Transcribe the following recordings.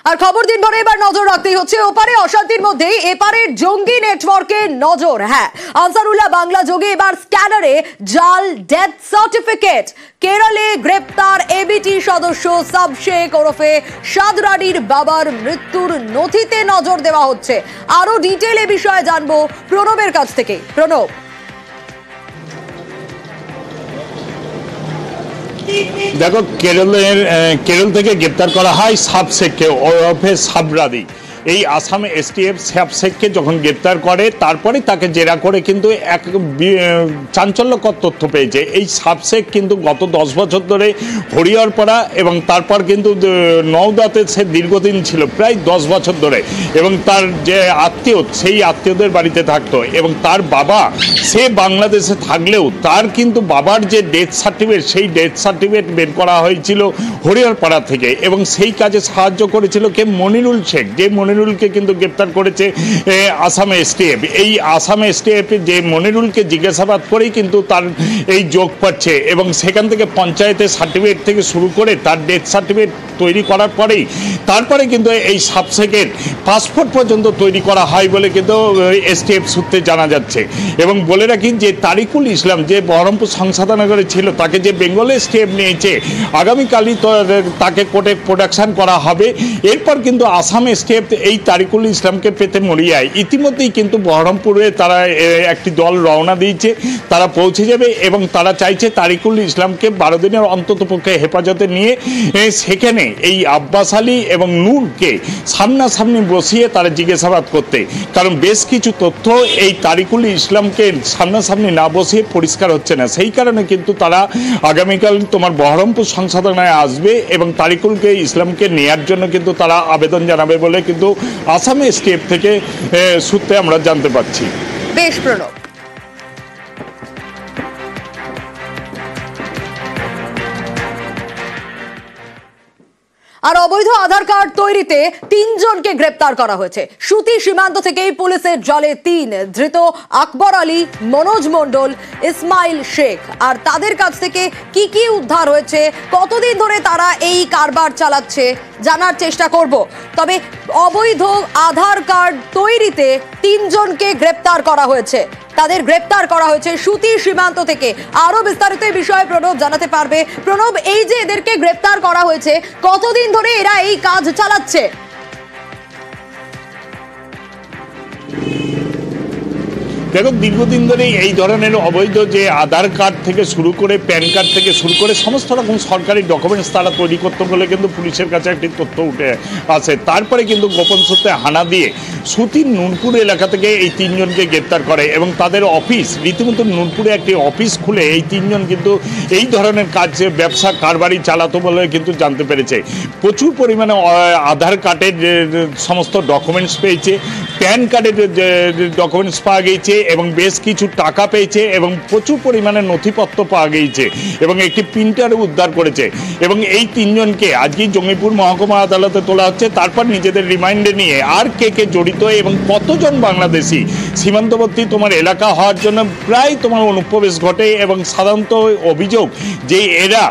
আর খবর দিন ভরে এবার নজর রাখতেই হচ্ছে ওপারে অশান্তির মধ্যে এপারের জঙ্গি নেটওয়ার্কে নজর। হ্যাঁ, আনসারুল্লাহ বাংলা যোগে এবার স্ক্যানারে জাল ডেথ সার্টিফিকেট। কেরলে গ্রেপ্তার এবিটি সদস্য সাব শেখ ওরফে সাদরানির বাবার মৃত্যুর নথিতে নজর দেওয়া হচ্ছে। আরো ডিটেল এ বিষয়ে জানবো প্রণবের কাছ থেকে। প্রণব, দেখো, কেরল থেকে গ্রেপ্তার করা হয় সাব শেখকে ওরফে সাবরাদি। এই আসামে এসটিএফ সাব শেখকে যখন গ্রেপ্তার করে তারপরে তাকে জেরা করে কিন্তু এক চাঞ্চল্যকর তথ্য পেয়েছে। এই সাব শেখ কিন্তু গত 10 বছর ধরে হরিহরপাড়া এবং তারপর কিন্তু নওদাতে সে দীর্ঘদিন ছিল, প্রায় 10 বছর ধরে, এবং তার যে আত্মীয় সেই আত্মীয়দের বাড়িতে থাকতো। এবং তার বাবা সে বাংলাদেশে থাকলেও তার কিন্তু বাবার যে ডেথ সার্টিফিকেট সেই ডেথ সার্টিফিকেট বের করা হয়েছিল হরিহরপাড়া থেকে, এবং সেই কাজে সাহায্য করেছিল কে মনিরুল শেখ, যে মনিরুলকে কিন্তু গ্রেপ্তার করেছে আসামে এসটিএফ। এই আসামে এসটিএফ যে মনিরুলকে জিজ্ঞাসাবাদ করেই কিন্তু তার এই যোগ পাচ্ছে, এবং সেখান থেকে পঞ্চায়েতের সার্টিফিকেট থেকে শুরু করে তার ডেথ সার্টিফিকেট তৈরি করার পরেই তারপরে কিন্তু এই সাব শেখের পাসপোর্ট পর্যন্ত তৈরি করা হয় বলে কিন্তু এসটিএফ সূত্রে জানা যাচ্ছে। এবং বলে রাখি যে তারিকুল ইসলাম যে বহরমপুর সংশোধনাগারে ছিল তাকে যে বেঙ্গল এসটিএফ নিয়েছে, আগামীকালই তাকে কোর্টে প্রোডাকশন করা হবে। এরপর কিন্তু আসাম এসটিএফ এই তারিকুল ইসলামকে পেতে মরিয়ায় ইতিমধ্যেই কিন্তু বহরমপুরে তারা একটি দল রওনা দিয়েছে, তারা পৌঁছে যাবে এবং তারা চাইছে তারিকুল ইসলামকে 12 দিনের অন্তত পক্ষে হেফাজতে নিয়ে সেখানে এই আব্বাস আলী এবং নূরকে সামনাসামনি বসিয়ে তারা জিজ্ঞাসাবাদ করতে। কারণ বেশ কিছু তথ্য এই তারিকুল ইসলামকে সামনাসামনি না বসিয়ে পরিষ্কার হচ্ছে না, সেই কারণে কিন্তু তারা আগামীকাল তোমার বহরমপুর সংশোধনায় আসবে এবং তারিকুলকে ইসলামকে নেয়ার জন্য কিন্তু তারা আবেদন জানাবে বলে কিন্তু আসামে এসটিএফ থেকে সূত্রে আমরা জানতে পারছি। বেশ প্রণব। আর অবৈধ আধার কার্ড তৈরিতে 3 জনকে গ্রেপ্তার করা হয়েছে। সুতি সীমান্ত থেকেই পুলিশের জালে 3 ধৃত আকবর আলী, মনোজ মণ্ডল, ইসমাইল শেখ। আর তাদের কাছ থেকে কি কি উদ্ধার হয়েছে, কতদিন ধরে তারা এই কারবার চালাচ্ছে জানার চেষ্টা করব। তবে অবৈধ আধার কার্ড তৈরিতে 3 জনকে গ্রেপ্তার করা হয়েছে, তাদের গ্রেপ্তার করা হয়েছে সুতি সীমান্ত থেকে। আরো বিস্তারিত এই বিষয়ে প্রণব জানাতে পারবে। প্রণব, এই যে এদেরকে গ্রেপ্তার করা হয়েছে, কতদিন ধরে এরা এই কাজ চালাচ্ছে? দেখো, দীর্ঘদিন ধরে এই ধরনের অবৈধ যে আধার কার্ড থেকে শুরু করে প্যান কার্ড থেকে শুরু করে সমস্ত রকম সরকারি ডকুমেন্টস তারা তৈরি করতে বলে কিন্তু পুলিশের কাছে একটি তথ্য উঠে আসে। তারপরে কিন্তু গোপন সূত্রে হানা দিয়ে সুতির নুনপুর এলাকা থেকে এই 3 জনকে গ্রেপ্তার করে এবং তাদের অফিস রীতিমতো নুনপুরে একটি অফিস খুলে এই 3 জন কিন্তু এই ধরনের কাজ ব্যবসা কারবারি চালাতো বলে কিন্তু জানতে পেরেছে। প্রচুর পরিমাণে আধার কার্ডের সমস্ত ডকুমেন্টস পেয়েছে, প্যান কার্ডের ডকুমেন্টস পাওয়া গিয়েছে এবং বেশ কিছু টাকা পেয়েছে এবং প্রচুর পরিমাণে নথিপত্র পাওয়া গিয়েছে এবং একটি প্রিন্টার উদ্ধার করেছে। এবং এই 3 জনকে আজকেই জঙ্গিপুর মহকুমা আদালতে তোলা হচ্ছে। তারপর নিজেদের রিমান্ডে নিয়ে আর কে কে জড়িত এবং কতজন বাংলাদেশি সীমান্তবর্তী তোমার এলাকা হওয়ার জন্য প্রায় তোমার অনুপ্রবেশ ঘটে, এবং সাধারণত অভিযোগ যে এরা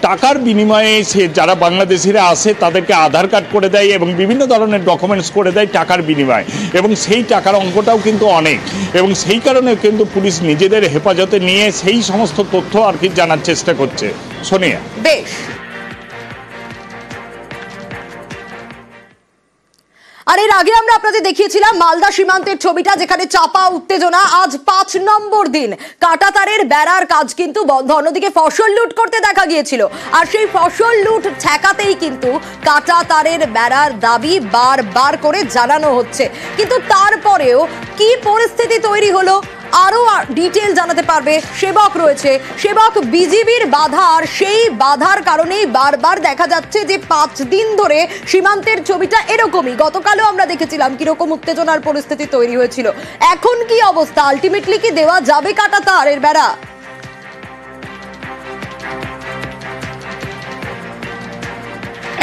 টাকার বিনিময়ে সে যারা বাংলাদেশিরা আসে তাদেরকে আধার কার্ড করে দেয় এবং বিভিন্ন ধরনের ডকুমেন্টস করে দেয় টাকার বিনিময়ে, এবং সেই টাকার অঙ্কটাও কিন্তু অনেক, এবং সেই কারণে কিন্তু পুলিশ নিজেদের হেফাজতে নিয়ে সেই সমস্ত তথ্য আর কি জানার চেষ্টা করছে। সোনিয়া, বেশ। আর এর আগে আমরা আপনাদের দেখিয়েছিলাম মালদা সীমান্তের ছবিটা, যেখানে চাপা উত্তেজনা। আজ 5 নম্বর দিন কাঁটাতারের বেড়ার কাজ কিন্তু বন্ধ, অন্যদিকে ফসল লুট করতে দেখা গিয়েছিল। আর সেই ফসল লুট ঠেকাতেই কিন্তু কাঁটাতারের বেড়ার দাবি বারবার করে জানানো হচ্ছে। কিন্তু তারপরেও কি পরিস্থিতি তৈরি হলো আরো ডিটেল জানাতে পারবে সেবক রয়েছে। সেবক, বিজিবির বাধা, আর সেই বাধার কারণেই বারবার দেখা যাচ্ছে যে 5 দিন ধরে সীমান্তের ছবিটা এরকমই। গতকালও আমরা দেখেছিলাম কিরকম উত্তেজনার পরিস্থিতি তৈরি হয়েছিল। এখন কি অবস্থা? আলটিমেটলি কি দেওয়া যাবে কাঁটাতারের বেড়া?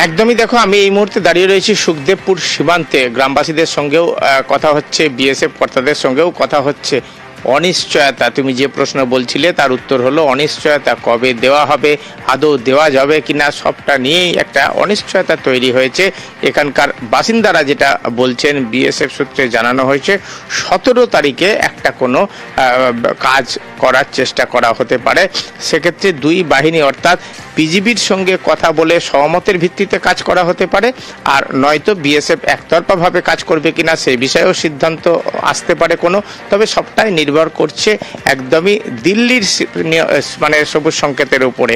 একদমই। দেখো, আমি এই মুহূর্তে দাঁড়িয়ে রয়েছি সুখদেবপুর সীমান্তে। গ্রামবাসীদের সঙ্গেও কথা হচ্ছে, বিএসএফ কর্তাদের সঙ্গেও কথা হচ্ছে। অনিশ্চয়তা, তুমি যে প্রশ্ন বলছিলে তার উত্তর হলো অনিশ্চয়তা। কবে দেওয়া হবে, আদৌ দেওয়া যাবে কিনা, সবটা নিয়েই একটা অনিশ্চয়তা তৈরি হয়েছে। এখানকার বাসিন্দারা যেটা বলছেন, বিএসএফ সূত্রে জানানো হয়েছে 17 তারিখে একটা কোনো কাজ করার চেষ্টা করা হতে পারে। সেক্ষেত্রে দুই বাহিনী অর্থাৎ বিজিবির সঙ্গে কথা বলে সহমতের ভিত্তিতে কাজ করা হতে পারে, আর নয়তো বিএসএফ একতরফাভাবে কাজ করবে কিনা সেই বিষয়েও সিদ্ধান্ত আসতে পারে কোনো। তবে সবটাই নির্ভর করছে একদমই দিল্লির মানে সবুজ সংকেতের উপরে।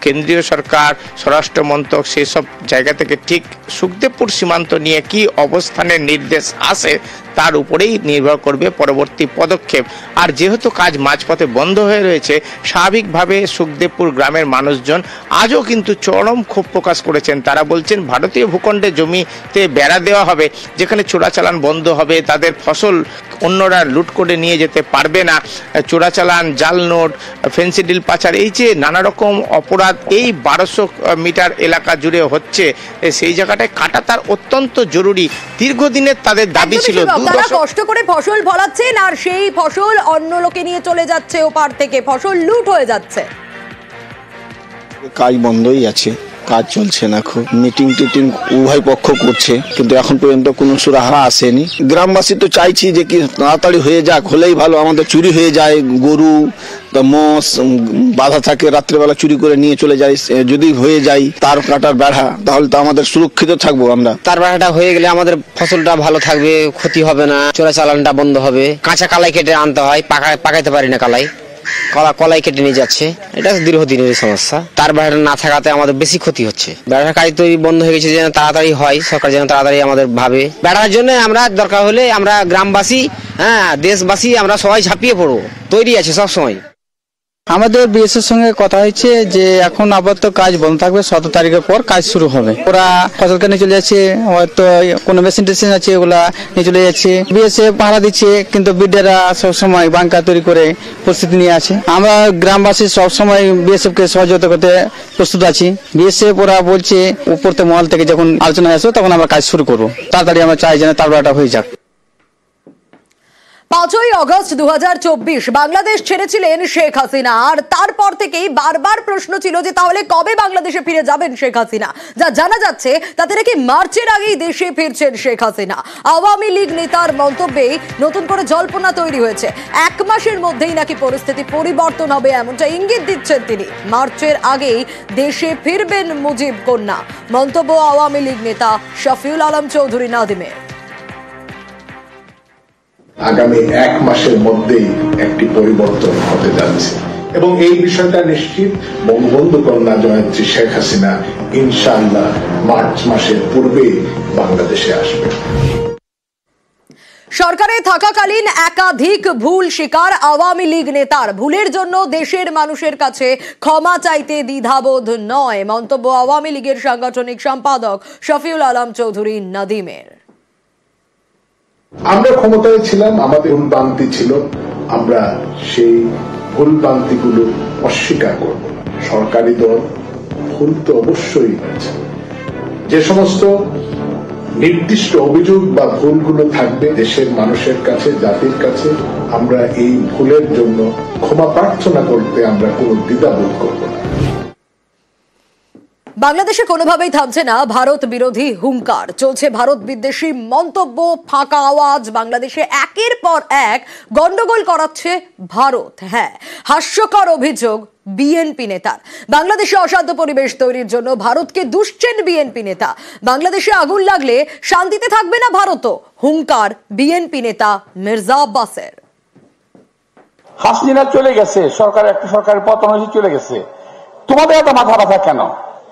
কেন্দ্রীয় সরকার, স্বরাষ্ট্র মন্ত্রক সেসব জায়গা থেকে ঠিক সুখদেবপুর সীমান্ত নিয়ে কি অবস্থানের নির্দেশ আসে তার উপরেই নির্ভর করবে পরবর্তী পদক্ষেপ। আর যেহেতু কাজ মাঝপথে বন্ধ হয়ে রয়েছে, স্বাভাবিকভাবে সুখদেবপুর গ্রামের মানুষজন আজও কিন্তু চরম ক্ষোভ প্রকাশ করেছেন। তারা বলছেন ভারতীয় ভূখণ্ডে জমিতে বেড়া দেওয়া হবে, যেখানে চোরাচালান বন্ধ হবে, তাদের ফসল অন্যরা লুট করে নিয়ে যেতে পারবে না। চোরাচালান, জাল নোট, ফেন্সিডিল পাচার, এই যে নানা রকম অপরাধ এই 1200 মিটার এলাকা জুড়ে হচ্ছে, সেই জায়গাটায় কাটাতার অত্যন্ত জরুরি। দীর্ঘদিনের তাদের দাবি ছিল। তারা কষ্ট করে ফসল ফলাচ্ছেন আর সেই ফসল অন্য লোকে নিয়ে চলে যাচ্ছে, ওপার থেকে ফসল লুট হয়ে যাচ্ছে। কাজ বন্ধই আছে, কাজ চলছে না, খুব মিটিং টিটিং উভয় পক্ষ করছে, কিন্তু এখন পর্যন্ত কোনো সুরাহা আসেনি। গ্রামবাসী তো চাইছি যে কি তাড়াতাড়ি হয়ে যাক, হলেই ভালো। আমাদের চুরি হয়ে যায়, গরু মোষ বাধা থাকে, রাত্রেবেলা চুরি করে নিয়ে চলে যায়। যদি হয়ে যায় তার কাটার বেড়া, তাহলে তো আমাদের সুরক্ষিত থাকবো আমরা। তার বেড়াটা হয়ে গেলে আমাদের ফসলটা ভালো থাকবে, ক্ষতি হবে না, চোরাচালানটা বন্ধ হবে। কাঁচা কালাই কেটে আনতে হয়, পাকাইতে পারি না কালাই, কলাই কেটে নিয়ে যাচ্ছে, এটা দীর্ঘদিনের সমস্যা। তার বেড়াটা না থাকাতে আমাদের বেশি ক্ষতি হচ্ছে। বেড়ার কাজ তো বন্ধ হয়ে গেছে, যেন তাড়াতাড়ি হয়, সরকার যেন তাড়াতাড়ি আমাদের ভাবে। বেড়ার জন্য আমরা দরকার হলে আমরা গ্রামবাসী, দেশবাসী আমরা সবাই ঝাঁপিয়ে পড়বো, তৈরি আছে সব সময়। আমাদের বিএসএফ সঙ্গে কথা হয়েছে যে এখন আপাতত কাজ বন্ধ থাকবে, 17 তারিখের পর কাজ শুরু হবে। ওরা ফসলকে নিয়ে চলে যাচ্ছে, হয়তো কোনো মেশিন টেশিন আছে ওগুলা নিয়ে চলে যাচ্ছে। বিএসএফ পাহারা দিচ্ছে, কিন্তু বিডাররা সবসময় বাংকা তৈরি করে প্রস্তুতি নিয়ে আছে। আমরা গ্রামবাসী সবসময় বিএসএফ কে সহযোগিতা করতে প্রস্তুত আছি। বিএসএফ ওরা বলছে উপর মহল থেকে যখন আলোচনা আসবে তখন আমরা কাজ শুরু করবো। তাড়াতাড়ি আমরা চাই যেন তাড়াতাড়ি হয়ে যাক। 5ই আগস্ট 2024 বাংলাদেশ ছেড়েছিলেন শেখ হাসিনা, আর তারপর থেকেই বারবার প্রশ্ন ছিল যে তাহলে কবে বাংলাদেশে ফিরে যাবেন শেখ হাসিনা। যা জানা যাচ্ছে তাতে নাকি মার্চের আগেই দেশে ফিরছেন শেখ হাসিনা। আওয়ামী লীগ নেতার মন্তব্যেই নতুন করে জল্পনা তৈরি হয়েছে। 1 মাসের মধ্যেই নাকি পরিস্থিতি পরিবর্তন হবে, এমনটা ইঙ্গিত দিচ্ছেন তিনি। মার্চের আগেই দেশে ফিরবেন মুজিব কন্যা, মন্তব্য আওয়ামী লীগ নেতা শফিউল আলম চৌধুরী নাদিমের। আগামী 1 মাসের মধ্যেই একটি পরিবর্তন হতে যাচ্ছে এবং এই বিষয়টা নিশ্চিত, বঙ্গবন্ধু কন্যা জয়ন্তী শেখ হাসিনা ইনশাআল্লাহ মার্চ মাসের পূর্বেই বাংলাদেশে আসবে। সরকারে থাকাকালীন একাধিক ভুল স্বীকার আওয়ামী লীগ নেতার। ভুলের জন্য দেশের মানুষের কাছে ক্ষমা চাইতে দ্বিধাবোধ নয়, মন্তব্য আওয়ামী লীগের সাংগঠনিক সম্পাদক শফিউল আলম চৌধুরী নাদিমের। আমরা ক্ষমতায় ছিলাম, আমাদের ভুলভ্রান্তি ছিল, আমরা সেই ভুলভ্রান্তিগুলো অস্বীকার করব না। সরকারি দল ভুল তো অবশ্যই হয়েছে, যে সমস্ত নির্দিষ্ট অভিযোগ বা ভুলগুলো থাকবে দেশের মানুষের কাছে, জাতির কাছে, আমরা এই ভুলের জন্য ক্ষমা প্রার্থনা করতে আমরা কোনো দ্বিধাবোধ করব না। বাংলাদেশে কোনোভাবেই থামছে না ভারত বিরোধী হুঙ্কার, চলছে ভারত বিদ্বেষী মন্তব্য, ফাঁকা আওয়াজ। বাংলাদেশে একের পর এক গন্ডগোল করাচ্ছে ভারত। হ্যাঁ, হাস্যকর অভিযোগ বিএনপি নেতার। বাংলাদেশে অশান্ত পরিবেশ তৈরির জন্য ভারতকে দুষছেন বিএনপি নেতা। বাংলাদেশে আগুন লাগলে শান্তিতে থাকবে না ভারতও, হুঙ্কার বিএনপি নেতা মির্জা আব্বাসের। হাসিনা চলে গেছে, একটা সরকারের পতন হয়েছে, চলে গেছে, তোমাদের এত মাথা ব্যথা কেন?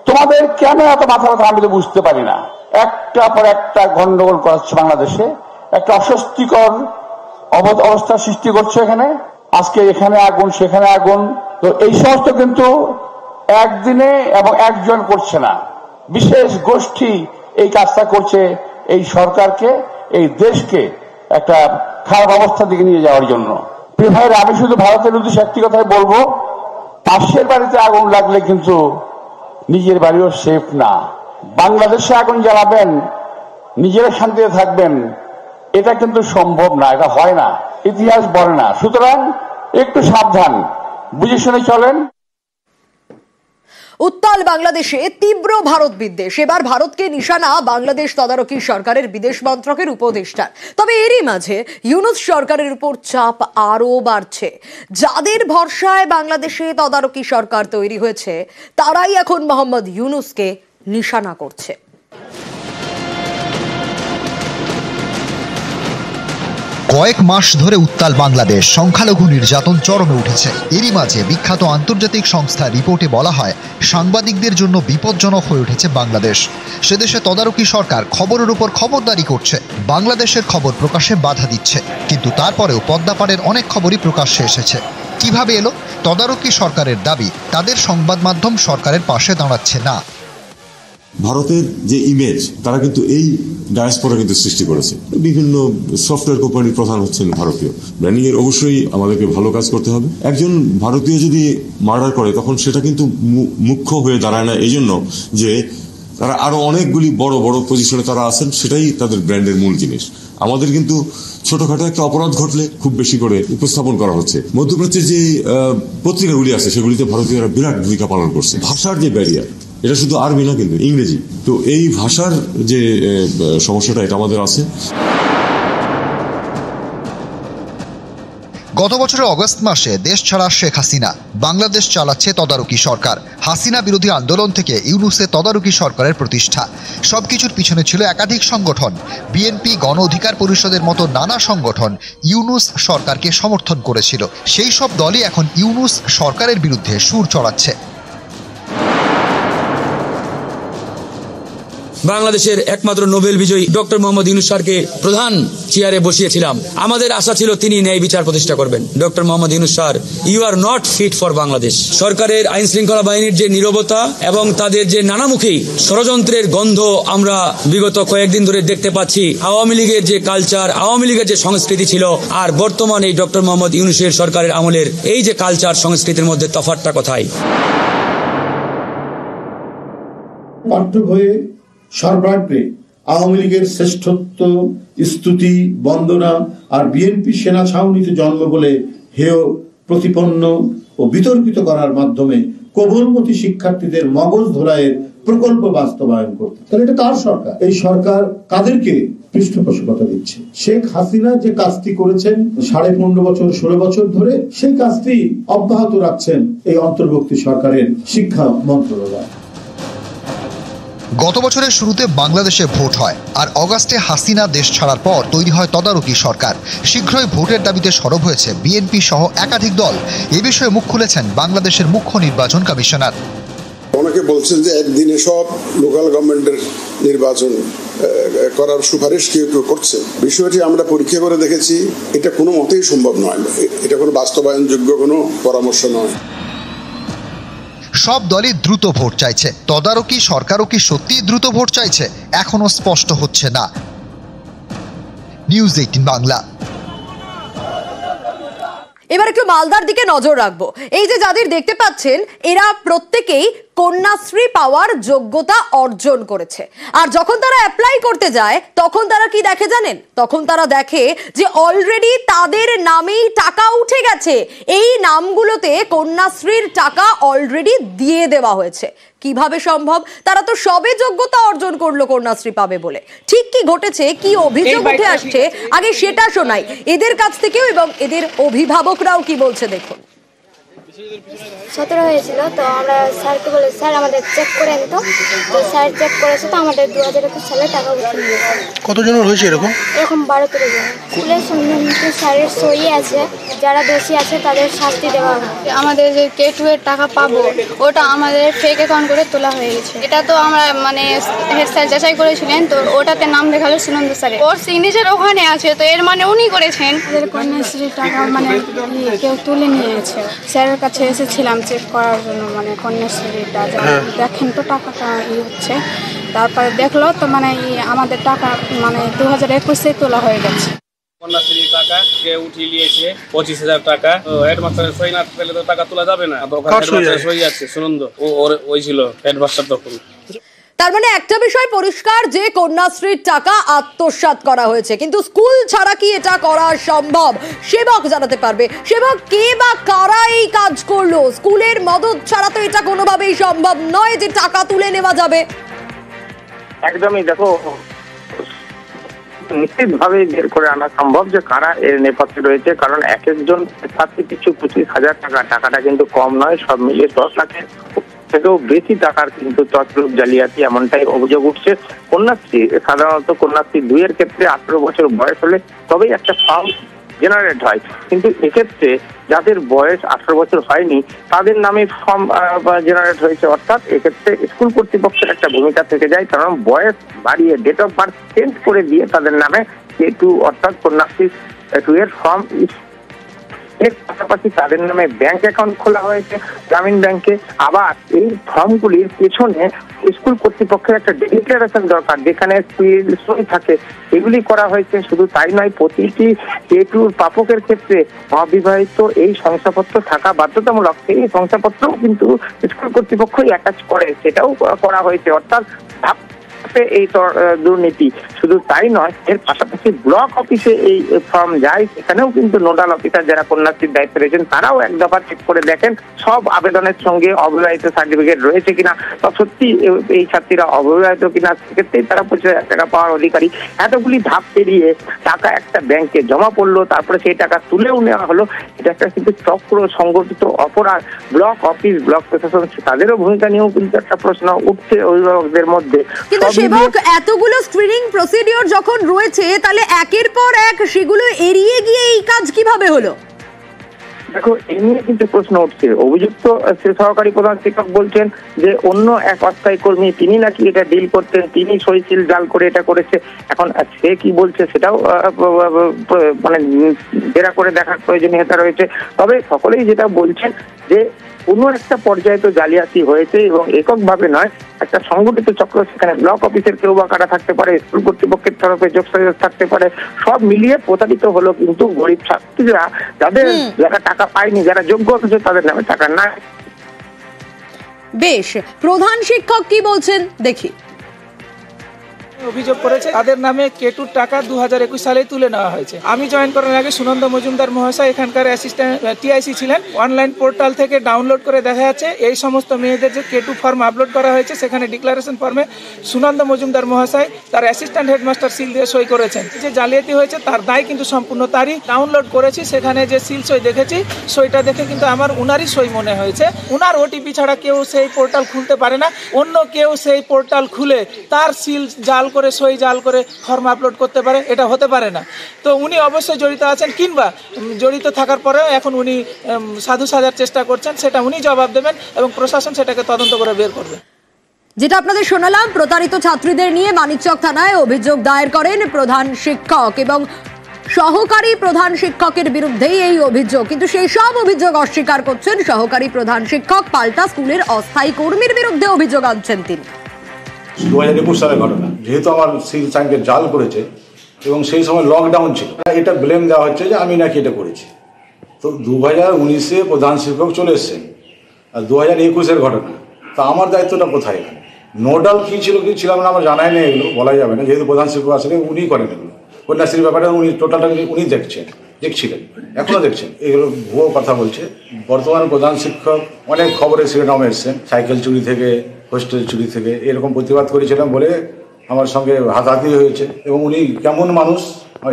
তোমাদের কেন এত মাথা ব্যথা আমি তো বুঝতে পারি না। একটা পর একটা গন্ডগোল করাচ্ছে বাংলাদেশে, একটা অস্বস্তিকর অবস্থা সৃষ্টি করছে এখানে। আজকে এখানে আগুন, সেখানে আগুন। তো এই সমস্ত কিন্তু একদিনে এবং একজন করছে না, বিশেষ গোষ্ঠী এই কাজটা করছে এই সরকারকে, এই দেশকে একটা খারাপ অবস্থার দিকে নিয়ে যাওয়ার জন্য। প্রিয় ভাইরা, আমি শুধু ভারতের উদ্দেশ্যে একটি কথাই বলবো, পাশের বাড়িতে আগুন লাগলে কিন্তু নিজের বাড়িও সেফ না। বাংলাদেশে আগুন জ্বালাবেন, নিজেরা শান্তিতে থাকবেন, এটা কিন্তু সম্ভব না, এটা হয় না। ইতিহাস বলে না। সুতরাং একটু সাবধান, বুঝে শুনে চলেন। উত্তাল বাংলাদেশে তীব্র ভারত বিদ্বেষ। এবার ভারতকে নিশানা বাংলাদেশ তদারকি সরকারের বিদেশ মন্ত্রকের উপদেষ্টার। তবে এরই মাঝে ইউনূস সরকারের উপর চাপ আরও বাড়ছে। যাদের ভরসায় বাংলাদেশে তদারকি সরকার তৈরি হয়েছে তারাই এখন মোহাম্মদ ইউনূসকে নিশানা করছে। কয়েক মাস ধরে উত্তাল বাংলাদেশ, সংখ্যালঘু নির্যাতন চরমে উঠেছে। এরই মাঝে বিখ্যাত আন্তর্জাতিক সংস্থা রিপোর্টে বলা হয় সাংবাদিকদের জন্য বিপজ্জনক হয়ে উঠেছে বাংলাদেশ। সেদেশে তদারকি সরকার খবরের উপর খবরদারি করছে, বাংলাদেশের খবর প্রকাশে বাধা দিচ্ছে, কিন্তু তারপরেও পদ্মাপাড়ের অনেক খবরই প্রকাশ্যে এসেছে। কিভাবে এলো? তদারকি সরকারের দাবি তাদের সংবাদ মাধ্যম সরকারের পাশে দাঁড়াচ্ছে না। ভারতের যে ইমেজ তারা কিন্তু এই ডায়াসপোরা কিন্তু সৃষ্টি করেছে। বিভিন্ন সফটওয়্যার কোম্পানির প্রধান হচ্ছেন ভারতীয়। ব্র্যান্ডিং এর অবশ্যই আমাদেরকে ভালো কাজ করতে হবে। একজন ভারতীয় যদি মার্ডার করে তখন সেটা কিন্তু মুখ্য হয়ে দাঁড়ায় না, এই জন্য যে তারা আরো অনেকগুলি বড় বড় পজিশনে তারা আছেন, সেটাই তাদের ব্র্যান্ডের মূল জিনিস। আমাদের কিন্তু ছোটখাটো একটা অপরাধ ঘটলে খুব বেশি করে উপস্থাপন করা হচ্ছে। মধ্যপ্রাচ্যের যে পত্রিকাগুলি আছে সেগুলিতে ভারতীয়রা বিরাট ভূমিকা পালন করছে। ভাষার যে ব্যারিয়ার, এটা শুধু আরবি না, কিন্তু ইংরেজি। তো এই ভাষার যে সমস্যাটা এটা আমাদের আছে। গত বছরের অগস্ট মাসে দেশ ছাড়া শেখ হাসিনা। বাংলাদেশ চালাচ্ছে তদারকি সরকার। হাসিনা বিরোধী আন্দোলন থেকে ইউনূসে তদারকি সরকারের প্রতিষ্ঠা। সবকিছুর পিছনে ছিল একাধিক সংগঠন। বিএনপি, গণ অধিকার পরিষদের মতো নানা সংগঠন ইউনূস সরকারকে সমর্থন করেছিল। সেই সব দলই এখন ইউনূস সরকারের বিরুদ্ধে সুর চড়াচ্ছে। বাংলাদেশের একমাত্র নোবেল বিজয়ী ডক্টর মোহাম্মদ ইউনূস স্যারকে প্রধান চেয়ারে বসিয়েছিলাম। আমাদের আশা ছিল তিনি ন্যায় বিচার প্রতিষ্ঠা করবেন। Doctor Mohammad Yunus sir, you are not fit for Bangladesh. সরকারের আইন শৃঙ্খলা বাহিনীর যে নীরবতা এবং তাদের যে নানামুখী ষড়যন্ত্রের গন্ধ আমরা বিগত কয়েকদিন ধরে দেখতে পাচ্ছি। আওয়ামী লীগের যে কালচার, আওয়ামী লীগের যে সংস্কৃতি ছিল আর বর্তমান এই ডক্টর মোহাম্মদ ইউনূসের সরকারের আমলের এই যে কালচার, সংস্কৃতির মধ্যে তফাৎটা কোথায়? পাঠ্য বইয়ে সর্বাগ্রে আওয়ামী লীগের শ্রেষ্ঠত্ব, স্তুতি, বন্দনা আর বিএনপি সেনা ছাউনিতে জন্ম বলে হেয় প্রতিপন্ন ও বিতর্কিত করার মাধ্যমে কোমলমতি শিক্ষার্থীদের মগজ ধোলাইয়ের প্রকল্প বাস্তবায়ন করতে। তাহলে এটা কার সরকার? এই সরকার কাদেরকে পৃষ্ঠপোষকতা দিচ্ছে? শেখ হাসিনা যে কাজটি করেছেন 15.5 বছর 16 বছর ধরে, সেই কাজটি অব্যাহত রাখছেন এই অন্তর্বর্তী সরকারের শিক্ষা মন্ত্রণালয়। গত বছরের শুরুতে বাংলাদেশে ভোট হয়, আর অগাস্টে হাসিনা দেশ ছাড়ার পর তৈরি হয় তদারকি সরকার। শীঘ্রই ভোটের দাবিতে সরব হয়েছে বিএনপি সহ একাধিক দল। এ বিষয়ে মুখ খুলেছেন বাংলাদেশের মুখ্য নির্বাচন কমিশনার। অনেকে বলছেন যে একদিনে সব লোকাল গভর্নমেন্টের নির্বাচন করার সুপারিশ কেউ কেউ করছে। বিষয়টি আমরা পরীক্ষা করে দেখেছি, এটা কোনো মতেই সম্ভব নয়। এটা কোনো বাস্তবায়নযোগ্য কোনো পরামর্শ নয়। সব দলই দ্রুত ভোট চাইছে। তদারকি সরকারও কি সত্যি দ্রুত ভোট চাইছে? এখনো স্পষ্ট হচ্ছে না। নিউজ 18 বাংলা। এবার একটু মালদার দিকে নজর রাখবো। এই যে যাদের দেখতে পাচ্ছেন, এরা প্রত্যেকেই কন্যাশ্রী পাওয়ার যোগ্যতা অর্জন করেছে। আর যখন তারা অ্যাপ্লাই করতে যায় তখন তারা কি দেখে জানেন? তখন তারা দেখে যে অলরেডি তাদের নামেই টাকা উঠে গেছে। এই নামগুলোতে কন্যাশ্রীর টাকা অলরেডি দিয়ে দেওয়া হয়েছে। কিভাবে সম্ভব? তারা তো সবে যোগ্যতা অর্জন করলো কন্যাশ্রী পাবে বলে। ঠিক কি ঘটেছে, কি অভিযোগ উঠে আসছে, আগে সেটা শোনাই এদের কাছ থেকেও, এবং এদের অভিভাবকরাও কি বলছে দেখুন। 17 হয়েছিল, তো আমরা স্যারকে বলে স্যার আমাদের চেক করেন। তো স্যার চেক করেছে, তো আমাদের 2021 সালে টাকা উঠে নিয়েছে। কতজনের হয়েছে এরকম? 12-13 জন। স্কুলের সম্বন্ধে স্যারের সই আছে, যারা দোষী আছে তাদের শাস্তি দেওয়া হবে। আমাদের যে K2 এর টাকা পাবো ওটা আমাদের ফেক অ্যাকাউন্ট করে তোলা হয়ে গেছে। এটা তো আমরা মানে হেড স্যার যাচাই করেছিলেন, তো ওটাতে নাম দেখালো সুনন্দ স্যারের, ওর সিগনেচার ওখানে আছে, তো এর মানে উনি করেছেন। কন্যাশ্রীর টাকা মানে কেউ তুলে নিয়েছে। স্যারের কাছে এসেছিলাম চেক করার জন্য, মানে কন্যাশ্রীটা দেখেন তো টাকাটা হচ্ছে। তারপরে দেখলো তো মানে আমাদের টাকা মানে 2021-এ তোলা হয়ে গেছে। কন্যাশ্রীর টাকা কে উঠিয়ে নিয়েছে 25,000 টাকা। হেডমাস্টারের সই না পেলে তো টাকা তোলা যাবে না। হেডমাস্টারের সই আছে সুনন্দ, ওই ছিল হেডমাস্টার তখন। তার মানে একটা বিষয় পরিষ্কার যে কন্যাশ্রীর টাকা আত্মসাৎ করা হয়েছে, কিন্তু স্কুল ছাড়া কি এটা করা সম্ভব? সেবক জানাতে পারবে, সেবক কে বা কারা এই কাজ করলো? স্কুলের মদত ছাড়া তো এটা কোনোভাবেই সম্ভব নয় যে টাকা তুলে নেওয়া যাবে। একদমই, দেখো নিশ্চিতভাবে বের করে আনা সম্ভব যে কারা এর নেপথ্যে রয়েছে, কারণ এক একজন ছাত্রী পিছু 25,000 টাকা, টাকাটা কিন্তু কম নয়, সব মিলিয়ে 10 লাখের থেকেও বেশি টাকার কিন্তু চক্ররূপ জালিয়াতি, এমনটাই অভিযোগ উঠছে। কন্যাশ্রী সাধারণত কন্যাশ্রী 2 এর ক্ষেত্রে 18 বছর বয়স হলে তবেই একটা ফর্ম জেনারেট হয়, কিন্তু এক্ষেত্রে যাদের বয়স 18 বছর হয়নি তাদের নামে ফর্ম জেনারেট হয়েছে, অর্থাৎ এক্ষেত্রে স্কুল কর্তৃপক্ষের একটা ভূমিকা থেকে যায়, কারণ বয়স বাড়িয়ে ডেট অফ বার্থ চেঞ্জ করে দিয়ে তাদের নামে K2 অর্থাৎ কন্যাশ্রী 2 এর ফর্ম, এর পাশাপাশি তাদের নামে ব্যাংক অ্যাকাউন্ট খোলা হয়েছে গ্রামীণ ব্যাংকে। আবার এই ফর্মগুলির পেছনে স্কুল কর্তৃপক্ষের একটা ডিক্লারেশন দরকার যেখানে সই থাকে, এগুলি করা হয়েছে। শুধু তাই নয়, প্রতিটি K2 প্রাপকের ক্ষেত্রে অবিবাহিত এই শংসাপত্র থাকা বাধ্যতামূলক। এই শংসাপত্রও কিন্তু স্কুল কর্তৃপক্ষই অ্যাটাচ করে, সেটাও করা হয়েছে। অর্থাৎ এই দুর্নীতি শুধু তাই নয়, এর পাশাপাশি ব্লক অফিসে এই ফর্ম যায়, সেখানেও কিন্তু নোডাল অফিসার যারা কন্যাশ্রীর দায়িত্বে রয়েছেন তারাও এক দফা চেক করে দেখেন সব আবেদনের সঙ্গে অবিবাহিত সার্টিফিকেট রয়েছে কিনা, বা সত্যি এই ছাত্রীরা অবিবাহিত কিনা, সেক্ষেত্রেই তারা 25,000 টাকা পাওয়ার অধিকারী। এতগুলি ধাপ পেরিয়ে টাকা একটা ব্যাংকে জমা পড়লো, তারপরে সেই টাকা তুলেও নেওয়া হলো। এটা একটা কিন্তু চক্র সংগঠিত অপরাধ। ব্লক অফিস, ব্লক প্রশাসন তাদেরও ভূমিকা নিয়েও কিন্তু একটা প্রশ্ন উঠছে অভিভাবকদের মধ্যে। সেবক, এতগুলো স্ক্রিনিং প্রসিডিওর যখন রয়েছে তাহলে একের পর এক সেগুলো এড়িয়ে গিয়ে এই কাজ কিভাবে হলো? দেখো, এই নিয়ে কিন্তু প্রশ্ন উঠছে। অভিযুক্ত সহকারী প্রধান শিক্ষক বলছেন যে অন্য এক অস্থায়ী কর্মী তিনি নাকি এটা ডিল করতেন, তিনি সইছিল জাল করে এটা করেছে। এখন সে কি বলছে সেটাও মানে জেরা করে দেখার প্রয়োজনীয়তা রয়েছে। তবে সকলেই যেটা বলছেন যে কোনো একটা পর্যায়ে তো জালিয়াতি হয়েছে, এবং এককভাবে নয়, একটা সংগঠিত চক্র, সেখানে ব্লক অফিসের কেউ বা কারা থাকতে পারে, স্কুল কর্তৃপক্ষের তরফে যোগসাজশ থাকতে পারে, সব মিলিয়ে প্রতারিত হলো কিন্তু গরিব ছাত্রীরা, যারা টাকা পায়নি, যারা যোগ্য অথচ তাদের নামে টাকা নাই। বেশ, প্রধান শিক্ষক কি বলছেন দেখি। অভিযোগ করেছে তাদের নামে K2 টাকা 2021 সালে তুলে নেওয়া হয়েছে। আমি জয়েন করার আগে সুনন্দ মজুমদার মহাশয় এখানকার অ্যাসিস্ট্যান্ট TIC ছিলেন। অনলাইন পোর্টাল থেকে ডাউনলোড করে দেখা যাচ্ছে এই সমস্ত মেয়েদের যে K2 ফর্ম আপলোড করা হয়েছে, সেখানে ডিক্লারেশন ফর্মে সুনন্দ মজুমদার মহাশয় তার অ্যাসিস্ট্যান্ট হেডমাস্টার সিল দিয়ে সই করেছেন। যে জালিয়াতি হয়েছে তার দায় কিন্তু সম্পূর্ণ তারই। ডাউনলোড করেছি, সেখানে যে সিল সই দেখেছি, সইটা দেখে কিন্তু আমার উনারই সই মনে হয়েছে। উনার OTP ছাড়া কেউ সেই পোর্টাল খুলতে পারে না। অন্য কেউ সেই পোর্টাল খুলে তার সিল জাল করে, সই জাল করে ফর্ম আপলোড করতে পারে? এটা হতে পারে না। তো উনি অবশ্যই জড়িত আছেন, কিংবা জড়িত থাকার পরেও এখন উনি সাধু সাজার চেষ্টা করছেন, সেটা উনি জবাব দেবেন এবং প্রশাসন সেটাকে তদন্ত করে বের করবে। যেটা আপনাদের শোনালাম, প্রতারিত ছাত্রীদের নিয়ে মানিকচক থানায় অভিযোগ দায়ের করেন প্রধান শিক্ষক এবং সহকারী প্রধান শিক্ষকের বিরুদ্ধেই এই অভিযোগ, কিন্তু সেই সব অভিযোগ অস্বীকার করছেন সহকারী প্রধান শিক্ষক। পাল্টা স্কুলের অস্থায়ী কর্মীর বিরুদ্ধে অভিযোগ আনছেন তিনি। 2021 সালের ঘটনা, যেহেতু আমার সিল সাইনকে জাল করেছে এবং সেই সময় লকডাউন ছিল, এটা ব্লেম দেওয়া হচ্ছে যে আমি নাকি এটা করেছি। তো 2019-এ প্রধান শিক্ষক চলে এসছেন, আর 2021-এর ঘটনা, তা আমার দায়িত্বটা কোথায়? এখানে নোডাল কী ছিল কি ছিলাম না আমার জানাই নেই, এগুলো বলাই যাবে না, যেহেতু প্রধান শিক্ষক আসলে উনিই করেন এগুলো। কন্যাশ্রীর ব্যাপারটা উনি টোটালটা উনি দেখছিলেন, এখনও দেখছেন। এগুলো ভুয়ো কথা বলছে। বর্তমান প্রধান শিক্ষক অনেক খবরে শিরোনামে এসছেন, সাইকেল চুরি থেকে, হোস্টেল চুরি থেকে, এরকম প্রতিবাদ করেছিলাম বলে আমার সঙ্গে হাতাহাতি হয়েছে। এবং উনি কেমন মানুষ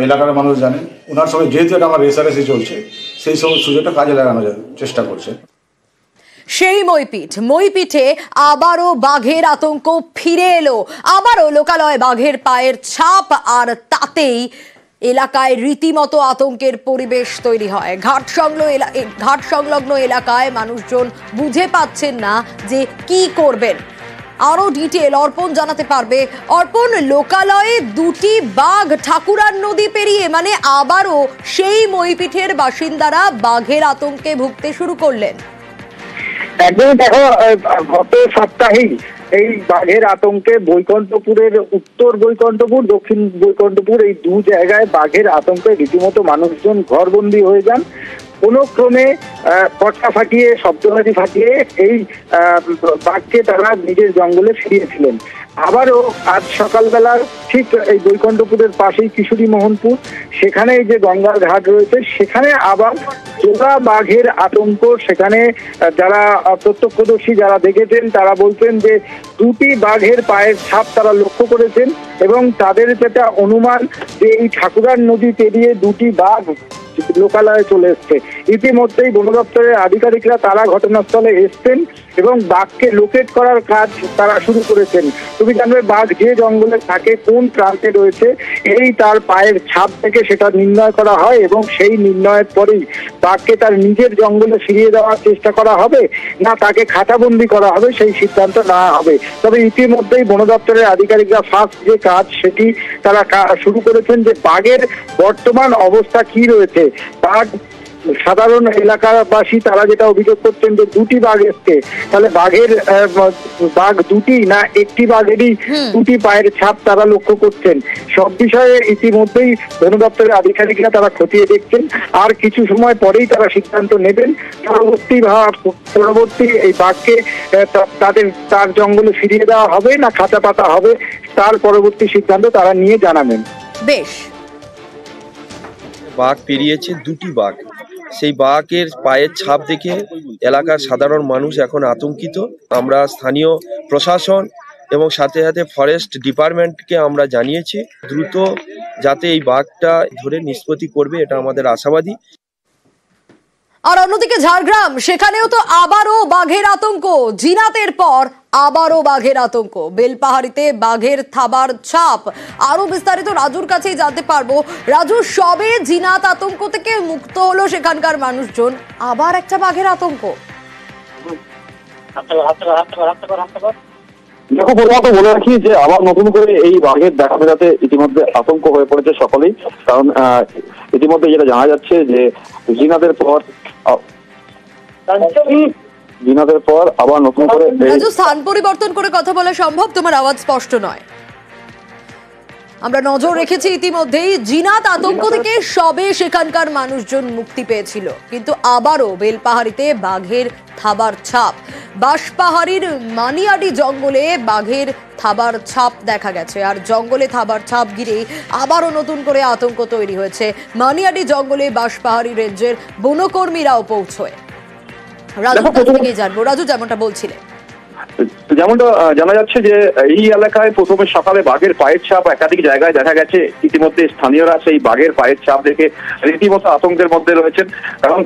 এলাকার মানুষ জানেন। ওনার সঙ্গে যেহেতু এটা আমার রেসারেসি চলছে, সেই সব সুযোগটা কাজে লাগানোর চেষ্টা করছে। সেই মইপিঠে আবারও বাঘের আতঙ্ক ফিরে এলো। আবারও লোকালয় বাঘের পায়ের ছাপ, আর তাতেই এলাকায় রীতিমতো আতঙ্কের পরিবেশ তৈরি হয়। ঘাট সংলগ্ন এলাকায় মানুষজন বুঝে পাচ্ছেন না যে কি করবেন। আরো ডিটেল অর্পণ জানাতে পারবে। অর্পণ, লোকালয়ে 2টি বাঘ ঠাকুরার নদী পেরিয়ে, মানে আবারও সেই মইপিঠের বাসিন্দারা বাঘের আতঙ্কে ভুগতে শুরু করলেন। একদমই, দেখো গত সপ্তাহেই এই বাঘের আতঙ্কে বৈকুণ্ঠপুরের উত্তর বৈকুণ্ঠপুর, দক্ষিণ বৈকুণ্ঠপুর, এই 2 জায়গায় বাঘের আতঙ্কে রীতিমতো মানুষজন ঘরবন্দি হয়ে যান। কোনো ক্রমে পটকা ফাটিয়ে, শব্দবাজি ফাটিয়ে এই বাঘকে তারা নিজের জঙ্গলে ফিরিয়েছিলেন। আবারও আজ সকালবেলা ঠিক এই বৈকুণ্ঠপুরের পাশেই কিশোরী মোহনপুর, সেখানে যে গঙ্গার ঘাট রয়েছে সেখানে আবার জোড়া বাঘের আতঙ্ক। সেখানে যারা প্রত্যক্ষদর্শী যারা দেখেছেন তারা বলছেন যে দুটি বাঘের পায়ের ছাপ তারা লক্ষ্য করেছেন এবং তাদের যেটা অনুমান যে এই ঠাকুরার নদী পেরিয়ে দুটি বাঘ লোকালয়ে চলে এসছে। ইতিমধ্যেই বন দপ্তরের আধিকারিকরা তারা ঘটনাস্থলে এসছেন এবং বাঘকে লোকেট করার কাজ তারা শুরু করেছেন। তুমি জানবে বাঘ যে জঙ্গলে থাকে, কোন প্রান্তে রয়েছে, এই তার পায়ের ছাপ থেকে সেটা নির্ণয় করা হয় এবং সেই নির্ণয়ের পরেই বাঘকে তার নিজের জঙ্গলে ফিরিয়ে দেওয়ার চেষ্টা করা হবে না তাকে খাঁচাবন্দি করা হবে সেই সিদ্ধান্ত নেওয়া হবে। তবে ইতিমধ্যেই বন দপ্তরের আধিকারিকরা ফার্স্ট যে কাজ সেটি তারা শুরু করেছেন যে বাঘের বর্তমান অবস্থা কি রয়েছে। বাঘ সাধারণ এলাকাবাসী তারা যেটা অভিযোগ করছেন যে দুটি বাঘ এসছে, তাহলে বাঘ দুটি না একটি বাঘেরই দুটি পায়ের ছাপ তারা লক্ষ্য করছেন। সব বিষয়ে ইতিমধ্যেই বন দপ্তরের আধিকারিকরা তারা খতিয়ে দেখছেন, আর কিছু সময় পরেই তারা সিদ্ধান্ত নেবেন পরবর্তী এই বাঘকে তার জঙ্গলে ফিরিয়ে দেওয়া হবে না খাঁচা পাতা হবে, তার পরবর্তী সিদ্ধান্ত তারা নিয়ে জানাবেন। বেশ, বাঘ পেরিয়েছে দুটি বাঘ, সেই বাঘের পায়ের ছাপ দেখে এলাকার সাধারণ মানুষ এখন আতঙ্কিত। আমরা স্থানীয় প্রশাসন এবং সাথে সাথে ফরেস্ট ডিপার্টমেন্টকে আমরা জানিয়েছি দ্রুত যাতে এই বাঘটা ধরে নিষ্পত্তি করবে, এটা আমাদের আশাবাদী। আর অন্যদিকে ঝাড়গ্রাম, সেখানেও তো আবারও বাঘের আতঙ্ক। জিনাতের পর আবারও বাঘের আতঙ্ক। বেলপাহাড়িতে বাঘের থাবার ছাপ। আরো বিস্তারিত রাজুর কাছেই জানতে পারবো। রাজু, সবে জিনাত আতঙ্ক থেকে মুক্ত হলো সেখানকার মানুষজন, আবার একটা বাঘের আতঙ্ক। দেখো প্রথমত বলে রাখি যে আবার নতুন করে এই বাঘের দেখা মেলাতে ইতিমধ্যে আতঙ্ক হয়ে পড়েছে সকলেই, কারণ ইতিমধ্যে যেটা জানা যাচ্ছে যে জিনাতের পর আবার নতুন করে স্থান পরিবর্তন করে কথা বলা সম্ভব? তোমার আওয়াজ স্পষ্ট নয়। আমরা নজর রেখেছি ইতিমধ্যেই জিনাত আতঙ্ক থেকে সবে সেখানকার মানুষজন মুক্তি পেয়েছিল, কিন্তু আবারও বেলপাহাড়িতে বাঘের থাবার ছাপ। বাঁশপাহাড়ির মানিয়াডি জঙ্গলে বাঘের থাবার ছাপ দেখা গেছে, আর জঙ্গলে থাবার ছাপ ঘিরে আবারও নতুন করে আতঙ্ক তৈরি হয়েছে। মানিয়াডি জঙ্গলে বাঁশপাহাড়ি রেঞ্জের বনকর্মীরাও পৌঁছয়। রাজুর কাছ থেকেই জানবো। রাজু, যেমনটা বলছিলেন, যেমনটা জানা যাচ্ছে যে এই এলাকায় প্রথমে সকালে বাঘের পায়ের ছাপ একাধিক জায়গায় দেখা গেছে। ইতিমধ্যে স্থানীয়রা সেই বাঘের পায়ের ছাপ দেখে রীতিমতো আতঙ্কের মধ্যে রয়েছেন, কারণ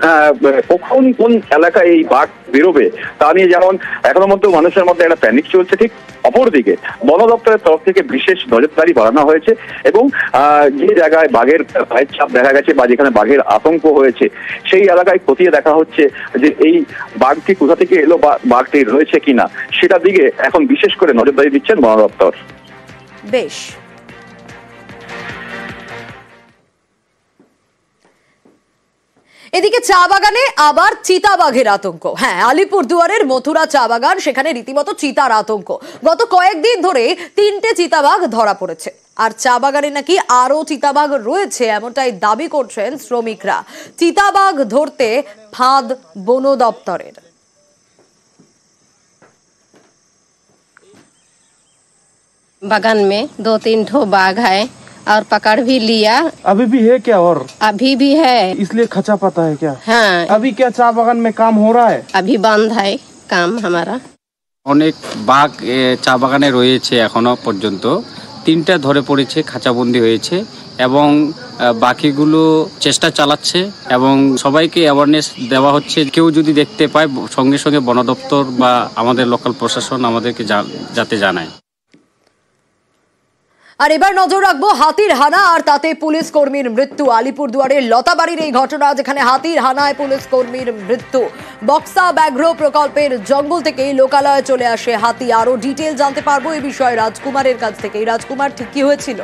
কখন কোন এলাকায় এই বাঘ বেরোবে তা নিয়ে যেমন এখনো মধ্যে মানুষের মধ্যে একটা প্যানিক চলছে, ঠিক অপরদিকে বন দপ্তরের তরফ থেকে বিশেষ নজরদারি বাড়ানো হয়েছে এবং যে জায়গায় বাঘের পায়ের ছাপ দেখা গেছে বা যেখানে বাঘের আতঙ্ক হয়েছে সেই এলাকায় খতিয়ে দেখা হচ্ছে যে এই বাঘটি কোথা থেকে এলো বা বাঘটি রয়েছে কিনা, সেটার দিকে এখন বিশেষ করে নজরদারি দিচ্ছেন বন দপ্তর। বেশ, এদিকে চা বাগানে আবার চিতাবাঘের আতঙ্ক। হ্যাঁ, আলিপুরদুয়ারের মথুরা চা বাগান, সেখানে রীতিমতো চিতার আতঙ্ক। গত কয়েকদিন ধরে 3টে চিতাবাঘ ধরা পড়েছে, আর চা বাগানে নাকি আরো চিতাবাঘ রয়েছে এমনটাই দাবি করছেন শ্রমিকরা। চিতাবাঘ ধরতে ফাঁদ বন দপ্তরের। बागान में 2-3 ठो बाघ है और पकड़ भी लिया। अभी भी है क्या? और अभी भी है, इसलिए खचा पाता है क्या? हाँ। अभी क्या चा बागान में काम हो रहा है? अभी बंद है काम हमारा। অনেক বাঘ চা বাগানে রয়েছে এখনো পর্যন্ত। 3টা ধরে পড়েছে, খাঁচাবন্দি হয়েছে এবং বাকিগুলো চেষ্টা চালাচ্ছে এবং সবাইকে অ্যাওয়ারনেস দেওয়া হচ্ছে। কেউ যদি দেখতে পায় সঙ্গে সঙ্গে বন দপ্তর বা আমাদের লোকাল প্রশাসন আমাদেরকে যাতে জানায়। আর এবার নজর রাখবো হাতির হানা আর তাতে পুলিশ কর্মীর মৃত্যু। আলিপুরদুয়ারের লতাবাড়ির এই ঘটনা, যেখানে হাতির হানায় পুলিশ কর্মীর মৃত্যু। বক্সা ব্যাঘ্র প্রকল্পের জঙ্গল থেকে লোকালয়ে চলে আসে হাতি। আরো ডিটেল জানতে পারবো এই বিষয়ে রাজকুমারের কাছ থেকে। রাজকুমার, ঠিক কি হয়েছিল?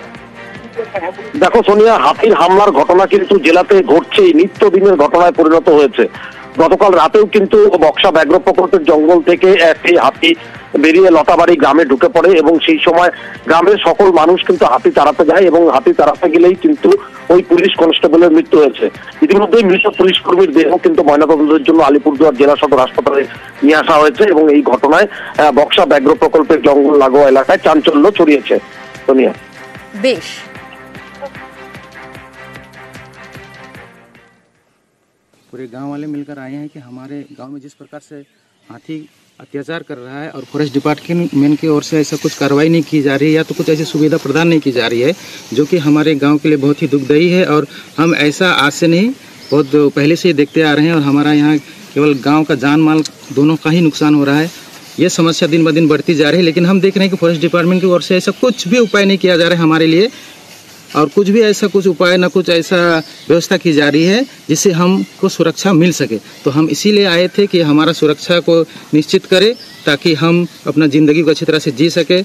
দেখো সোনিয়া, হাতির হামলার ঘটনা কিন্তু জেলাতে ঘটছে, নিত্যদিনের ঘটনায় পরিণত হয়েছে। গতকাল রাতেও কিন্তু বক্সা ব্যাঘ্র প্রকল্পের জঙ্গল থেকে একটি হাতি বেরিয়ে লতাবাড়ি গ্রামে ঢুকে পড়ে এবং সেই সময় গ্রামের সকল মানুষ কিন্তু হাতি তাড়াতে যায় এবং হাতি তাড়াতে গেলেই কিন্তু ওই পুলিশ কনস্টেবলের মৃত্যু হয়েছে। ইতিমধ্যেই মৃত পুলিশ কর্মীর দেহ কিন্তু ময়নাতদন্তের জন্য আলিপুরদুয়ার জেলা সদর হাসপাতালে নিয়ে আসা হয়েছে এবং এই ঘটনায় বক্সা ব্যাঘ্র প্রকল্পের জঙ্গল লাগোয়া এলাকায় চাঞ্চল্য ছড়িয়েছে। সোনিয়া, বেশ। पूरे गांव वाले मिलकर आए हैं कि हमारे गांव में जिस प्रकार से हाथी अत्याचार कर रहा है और फॉरेस्ट डिपार्टमेंट की ओर से ऐसा कुछ कार्रवाई नहीं की जा रही है या तो कुछ ऐसी सुविधा प्रदान नहीं की जा रही है, जो कि हमारे गांव के लिए बहुत ही दुखदायी है। और हम ऐसा आज से नहीं, बहुत पहले से ही देखते आ रहे हैं और हमारा यहाँ केवल गांव का जान माल दोनों का ही नुकसान हो रहा है। ये समस्या दिन ब दिन बढ़ती जा रही है, लेकिन हम देख रहे हैं कि फॉरेस्ट डिपार्टमेंट की ओर से ऐसा कुछ भी उपाय नहीं किया जा रहा है हमारे लिए, और कुछ भी ऐसा कुछ उपाय न कुछ ऐसा व्यवस्था की जा रही है जिससे हमको सुरक्षा मिल सके। तो हम इसीलिए आए थे कि हमारा सुरक्षा को निश्चित करें ताकि हम अपना ज़िंदगी को अच्छी तरह से जी सके।